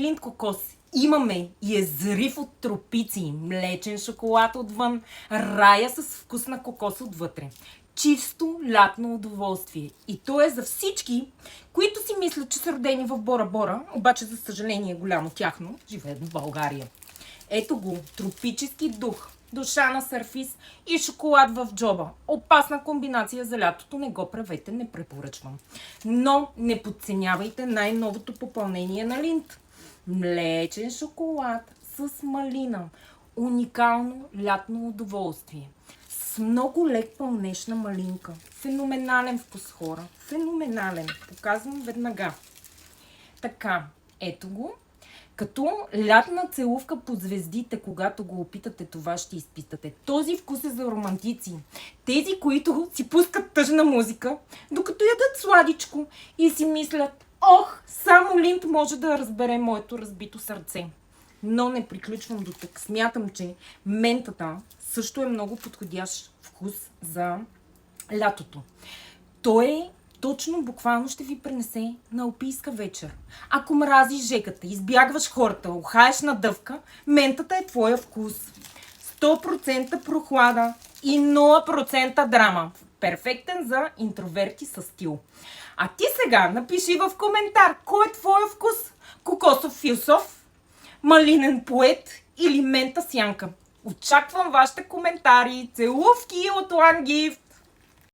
Линд кокос имаме и е взрив от тропици, млечен шоколад отвън, рая с вкус на кокос отвътре. Чисто лятно удоволствие. И то е за всички, които си мислят, че са родени в Бора Бора, обаче за съжаление голямо тяхно живеят в България. Ето го, тропически дух, душа на сърфиз и шоколад в джоба. Опасна комбинация за лятото, не го правете, не препоръчвам. Но не подценявайте най-новото попълнение на Линд. Млечен шоколад с малина. Уникално лятно удоволствие. С много лек пълнеж на малинка. Феноменален вкус, хора. Феноменален. Показвам веднага. Така, ето го. Като лятна целувка по звездите, когато го опитате, това ще изпитате. Този вкус е за романтици. Тези, които си пускат тъжна музика, докато ядат сладичко и си мислят: ох, само Линд може да разбере моето разбито сърце. Но не приключвам до тук. Смятам, че ментата също е много подходящ вкус за лятото. Той е точно буквално ще ви пренесе на алпийска вечер. Ако мразиш жегата, избягваш хората, ухаеш на дъвка, ментата е твоя вкус. 100% прохлада и 0% драма. Перфектен за интроверти със стил. А ти сега напиши в коментар кой е твоя вкус. Кокосов философ, малинен поет или мента сянка. Очаквам вашите коментари. Целувки от One Gift!